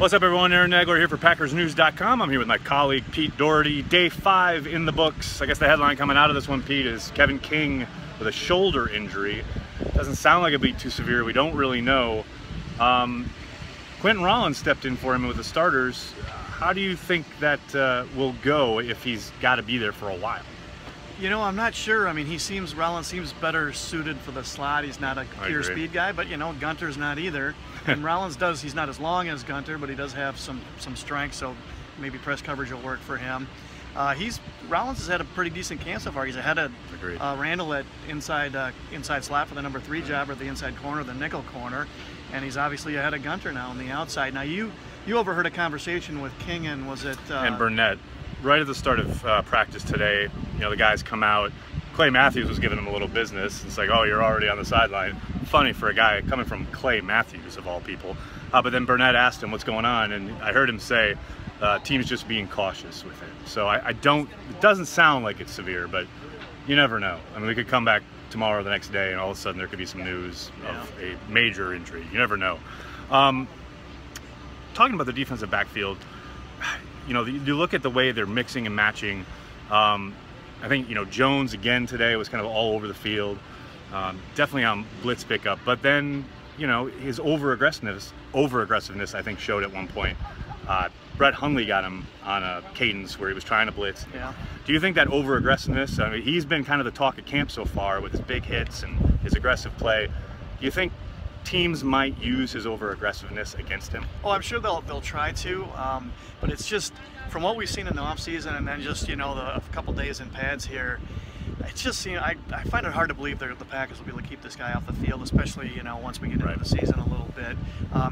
What's up, everyone? Aaron Nagler here for PackersNews.com. I'm here with my colleague Pete Dougherty. Day 5 in the books. I guess the headline coming out of this one, Pete, is Kevin King with a shoulder injury. Doesn't sound like it'd be too severe. We don't really know. Quentin Rollins stepped in for him with the starters. How do you think that will go if he's got to be there for a while? You know, I'm not sure. I mean, Rollins seems better suited for the slot. He's not a pure speed guy, but you know, Gunter's not either. And Rollins he's not as long as Gunter, but he does have some strength, so maybe press coverage will work for him. Rollins has had a pretty decent camp so far. He's ahead of Randall at inside slot for the number 3 job, or the inside corner, the nickel corner, and he's obviously ahead of Gunter now on the outside. Now you overheard a conversation with King and and Burnett right at the start of practice today. You know, the guys come out. Clay Matthews was giving him a little business. It's like, oh, you're already on the sideline. Funny for a guy coming from Clay Matthews, of all people. But then Burnett asked him what's going on, and I heard him say, team's just being cautious with it. So it doesn't sound like it's severe, but you never know. I mean, we could come back tomorrow or the next day, and all of a sudden there could be some news of a major injury. You never know. Talking about the defensive backfield, you know, you look at the way they're mixing and matching. I think, you know, Jones again today was kind of all over the field, definitely on blitz pickup. But then, you know, his over-aggressiveness I think showed at one point. Brett Hundley got him on a cadence where he was trying to blitz. Yeah. Do you think that over-aggressiveness, I mean, he's been kind of the talk of camp so far with his big hits and his aggressive play. Do you think teams might use his over-aggressiveness against him? Oh, I'm sure they'll try to, but it's just, from what we've seen in the offseason and then just, you know, a couple days in pads here, it's just, you know, I find it hard to believe the Packers will be able to keep this guy off the field, especially, you know, once we get into the season a little bit.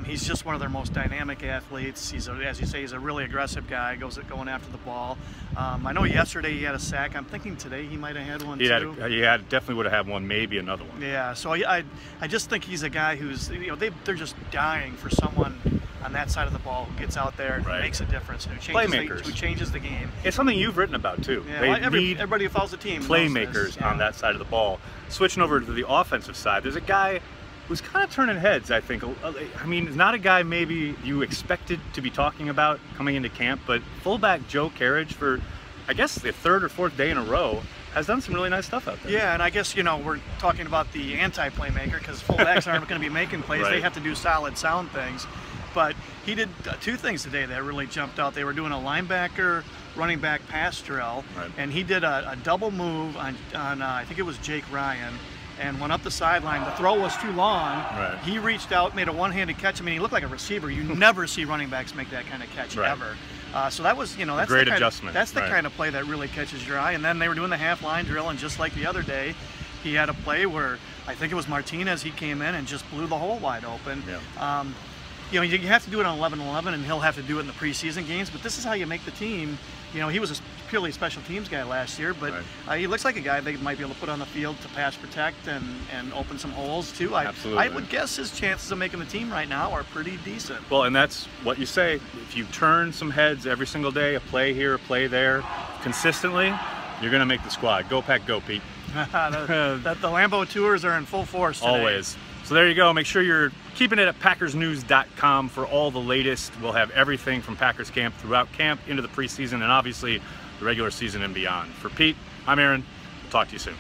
He's just one of their most dynamic athletes. As you say, he's a really aggressive guy, going after the ball. I know yesterday he had a sack. I'm thinking today he might have had one too. He definitely would have had one, maybe another one. Yeah, so I just think he's a guy who's, you know, they're just dying for someone on that side of the ball who gets out there and makes a difference, and who changes the game. It's something you've written about too. Yeah, everybody who follows the team playmakers on that side of the ball. Switching over to the offensive side, there's a guy who's kind of turning heads, I think. I mean, he's not a guy maybe you expected to be talking about coming into camp, but fullback Joe Kerridge, for I guess the 3rd or 4th day in a row, has done some really nice stuff out there. Yeah, and I guess, you know, we're talking about the anti-playmaker, because fullbacks aren't going to be making plays. They have to do solid, sound things. But he did 2 things today that really jumped out. They were doing a linebacker, running back pass drill, and he did a double move on I think it was Jake Ryan, and went up the sideline. The throw was too long. He reached out, made a one-handed catch. I mean, he looked like a receiver. You never see running backs make that kind of catch ever. So that was, you know, that's great adjustment. That's the kind of play that really catches your eye. And then they were doing the half line drill, and just like the other day, he had a play where I think it was Martinez. He came in and just blew the hole wide open. Yeah. You know, you have to do it on 11-11, and he'll have to do it in the preseason games, but this is how you make the team. You know, he was a purely special teams guy last year, but he looks like a guy they might be able to put on the field to pass protect and open some holes too. I would guess his chances of making the team right now are pretty decent. Well, and that's what you say. If you turn some heads every single day, a play here, a play there, consistently, you're going to make the squad. Go Pack, go, Pete. The Lambeau tours are in full force today. Always. So there you go. Make sure you're keeping it at PackersNews.com for all the latest. We'll have everything from Packers camp throughout camp into the preseason and obviously the regular season and beyond. For Pete, I'm Aaron. We'll talk to you soon.